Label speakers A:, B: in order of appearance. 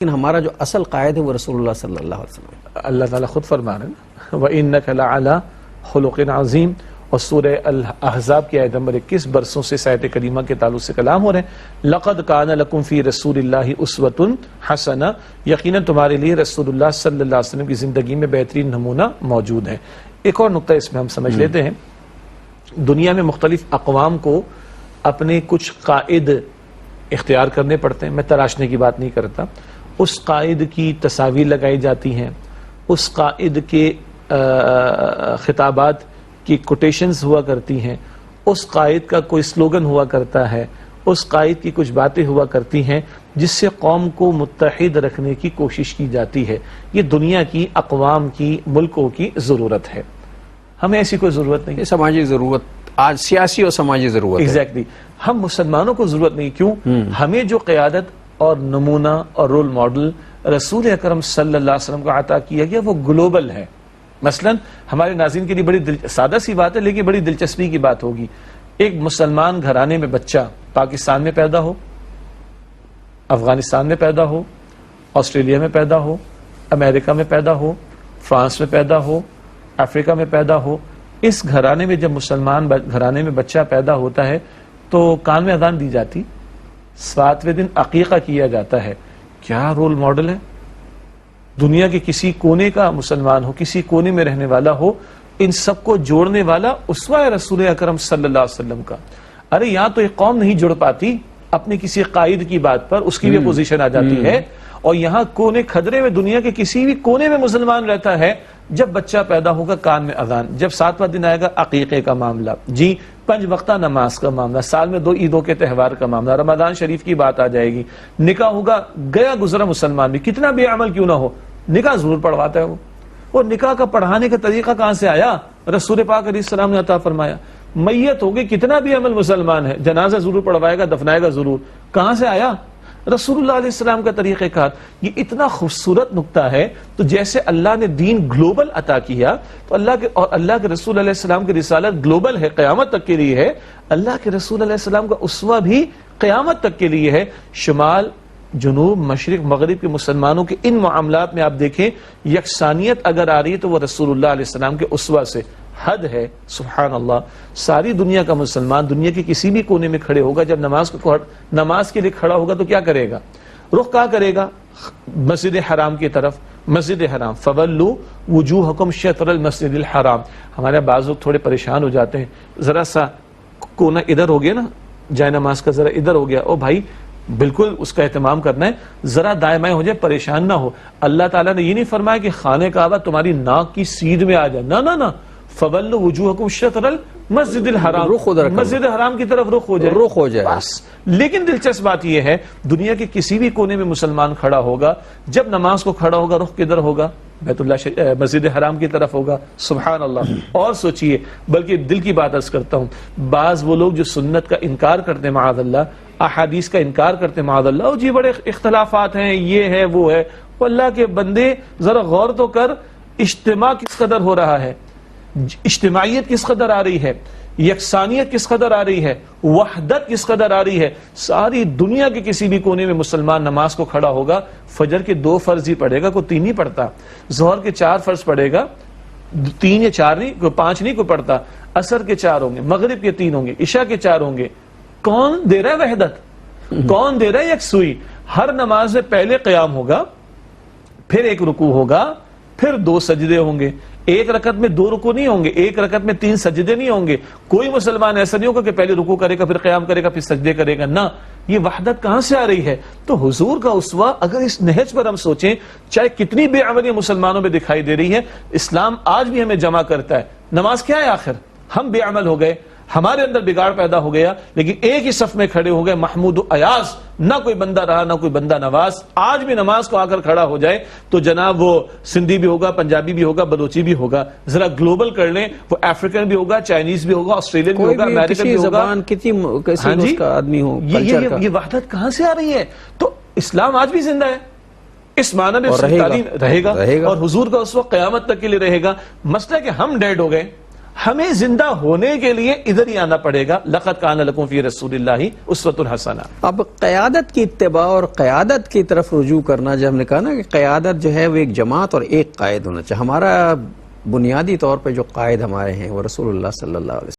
A: لیکن ہمارا جو اصل قائد ہے وہ رسول اللہ صلی اللہ علیہ وسلم.
B: اللہ تعالیٰ خود فرما رہے ہیں وَإِنَّكَ لَعَلَىٰ خُلُقٍ عَظِيمٍ، اور سورہ الاحزاب کی آیت نمبر 21 برسوں سے آیت کریمہ کے تعلق سے کلام ہو رہے ہیں. لَقَدْ كَانَ لَكُمْ فِي رَسُولِ اللَّهِ أُسْوَةٌ حَسَنَةٌ، یقیناً تمہارے لیے رسول اللہ صلی اللہ علیہ وسلم کی زندگی میں بہترین نمونہ موجود ہے. ایک اور نقطہ اس میں ہم سمجھ لیتے ہیں. دنیا میں مختلف اقوام کو اپنے کچھ قائد اختیار کرنے پڑتے ہیں. میں تراشنے کی بات نہیں کرتا. اس قائد کی تصاویر لگائی جاتی ہیں، اس قائد کے خطابات کی کوٹیشنز ہوا کرتی ہیں، اس قائد کا کوئی سلوگن ہوا کرتا ہے، اس قائد کی کچھ باتیں ہوا کرتی ہیں جس سے قوم کو متحد رکھنے کی کوشش کی جاتی ہے. یہ دنیا کی اقوام کی ملکوں کی ضرورت ہے. ہمیں ایسی کوئی ضرورت نہیں.
A: یہ سماجی ضرورت، آج سیاسی اور سماجی ضرورت ہے.
B: ایگزیکٹلی. ہم مسلمانوں کو ضرورت نہیں. کیوں؟ ہمیں جو قیادت اور نمونہ اور رول ماڈل رسول اکرم صلی اللہ علیہ وسلم کو عطا کیا گیا وہ گلوبل ہے. مثلا ہمارے ناظرین کے لیے بڑی سادہ سی بات ہے لیکن بڑی دلچسپی کی بات ہوگی. ایک مسلمان گھرانے میں بچہ پاکستان میں پیدا ہو، افغانستان میں پیدا ہو، آسٹریلیا میں پیدا ہو، امریکہ میں پیدا ہو، فرانس میں پیدا ہو، افریقہ میں پیدا ہو، اس گھرانے میں جب مسلمان گھرانے میں بچہ پیدا ہوتا ہے تو کان میں اذان دی جاتی، 7ویں دن عقیقہ کیا جاتا ہے. کیا رول ماڈل ہے؟ دنیا کے کسی کونے کا مسلمان ہو، کسی کونے میں رہنے والا ہو، ان سب کو جوڑنے والا اسوہ ہے رسول اکرم صلی اللہ علیہ وسلم کا. ارے یہاں تو ایک قوم نہیں جڑ پاتی اپنے کسی قائد کی بات پر، اس کی بھی پوزیشن آ جاتی ہے. اور یہاں کونے کھدرے میں دنیا کے کسی بھی کونے میں مسلمان رہتا ہے. جب بچہ پیدا ہوگا کان میں اذان، جب 7واں دن آئے گا عقیقے کا معاملہ، جی 5 وقتہ نماز کا معاملہ، سال میں 2 عیدوں کے تہوار کا معاملہ، رمضان شریف کی بات آ جائے گی، نکاح ہوگا. گیا گزرا مسلمان بھی کتنا بے عمل کیوں نہ ہو، نکاح ضرور پڑھواتا ہے. وہ نکاح کا پڑھانے کا طریقہ کہاں سے آیا؟ رسول پاک علیہ السلام نے عطا فرمایا. میت ہوگی کتنا بھی عمل مسلمان ہے، جنازہ ضرور پڑھوائے گا، دفنائے گا ضرور. کہاں سے آیا؟ رسول اللہ علیہ السلام کا طریقہ کار. یہ اتنا خوبصورت نقطہ ہے. تو جیسے اللہ نے دین گلوبل عطا کیا تو اللہ کے رسول علیہ السلام کی رسالت گلوبل ہے، قیامت تک کے لیے ہے. اللہ کے رسول علیہ السلام کا اسوہ بھی قیامت تک کے لیے ہے. شمال، جنوب، مشرق، مغرب کے مسلمانوں کے ان معاملات میں آپ دیکھیں یکسانیت اگر آ رہی ہے تو وہ رسول اللہ علیہ السلام کے اسوہ سے. حد ہے. سبحان اللہ. ساری دنیا کا مسلمان دنیا کے کسی بھی کونے میں کھڑے ہوگا، جب نماز کے لیے کھڑا ہوگا تو کیا کرے گا؟ رخ کہاں کرے گا؟ مسجد حرام کی طرف. مسجد حرام فولوا وجوہکم شطر المسجد الحرام. ہمارے بعض لوگ تھوڑے پریشان ہو جاتے ہیں، ذرا سا کونا ادھر ہو گیا نا، جائے نماز کا ذرا ادھر ہو گیا، او بھائی بالکل اس کا اہتمام کرنا ہے، ذرا دائیں بائیں ہو جائے، پریشان نہ ہو. اللہ تعالیٰ نے یہ نہیں فرمایا کہ خانہ کعبہ تمہاری ناک کی سیدھ میں آ جائے. نہ فَوَلُّوا وُجُوهَكُمْ شَطْرَ الْمَسْجِدِ الْحَرَامِ، مسجد حرام کی طرف رخ ہو جائے بس. لیکن دلچسپ بات یہ ہے دنیا کے کسی بھی کونے میں مسلمان کھڑا ہوگا، جب نماز کو کھڑا ہوگا رخ کدھر ہوگا؟ بیت اللہ مسجد حرام کی طرف ہوگا. سبحان اللہ. اور سوچئے، بلکہ دل کی بات عرض کرتا ہوں، بعض وہ لوگ جو سنت کا انکار کرتے ہیں معاذ اللہ، احادیث کا انکار کرتے ہیں معاذ اللہ، اور جی بڑے اختلافات ہیں، یہ ہے وہ ہے. وہ اللہ کے بندے ذرا غور تو کر، اجتماع کس قدر ہو رہا ہے، اجتماعیت کس قدر آ رہی ہے، یکسانیت کس قدر آ رہی ہے، وحدت کس قدر آ رہی ہے. ساری دنیا کے کسی بھی کونے میں مسلمان نماز کو کھڑا ہوگا، فجر کے 2 فرض ہی پڑھے گا، کوئی 3 نہیں پڑھتا. ظہر کے 4 فرض پڑھے گا، 3 یا 4 نہیں، کوئی 5 نہیں کوئی پڑھتا. عصر کے 4 ہوں گے، مغرب کے 3 ہوں گے، عشاء کے 4 ہوں گے. کون دے رہا ہے وحدت؟ کون دے رہا ہے یکسوئی؟ ہر نماز میں پہلے قیام ہوگا، پھر 1 رکوع ہوگا، پھر 2 سجدے ہوں گے. ایک رکعت میں 2 رکوع نہیں ہوں گے، ایک رکعت میں 3 سجدے نہیں ہوں گے. کوئی مسلمان ایسا نہیں ہوگا کہ پہلے رکوع کرے گا، پھر قیام کرے گا، پھر سجدے کرے گا. نہ، یہ وحدت کہاں سے آ رہی ہے؟ تو حضور کا اسوہ اگر اس نہج پر ہم سوچیں، چاہے کتنی بے عملی مسلمانوں میں دکھائی دے رہی ہے، اسلام آج بھی ہمیں جمع کرتا ہے. نماز کیا ہے آخر؟ ہم بے عمل ہو گئے، ہمارے اندر بگاڑ پیدا ہو گیا، لیکن ایک ہی صف میں کھڑے ہو گئے محمود و ایاز. نہ کوئی بندہ رہا نہ کوئی بندہ نواز. آج بھی نماز کو آ کر کھڑا ہو جائے تو جناب وہ سندھی بھی ہوگا، پنجابی بھی ہوگا، بلوچی بھی ہوگا. ذرا گلوبل کر لیں، وہ افریقن بھی ہوگا، چائنیز بھی ہوگا، آسٹریلین بھی ہوگا، امریکن بھی ہوگا،
A: کسی کا آدمی ہو.
B: یہ وحدت کہاں سے آ رہی ہے؟ تو اسلام آج بھی زندہ ہے، اس معنی میں تعلیم رہے گا، اور حضور کا اس وقت قیامت تک کے لیے رہے گا. مسئلہ کہ ہم ڈیڈ ہو گئے، ہمیں زندہ ہونے کے لیے ادھر ہی آنا پڑے گا. لقد کان لکم فی رسول اللہ اسوۃ حسنہ.
A: اب قیادت کی اتباع اور قیادت کی طرف رجوع کرنا، جب ہم نے کہا نا کہ قیادت جو ہے وہ ایک جماعت اور ایک قائد ہونا چاہیے. ہمارا بنیادی طور پہ جو قائد ہمارے ہیں وہ رسول اللہ صلی اللہ علیہ وسلم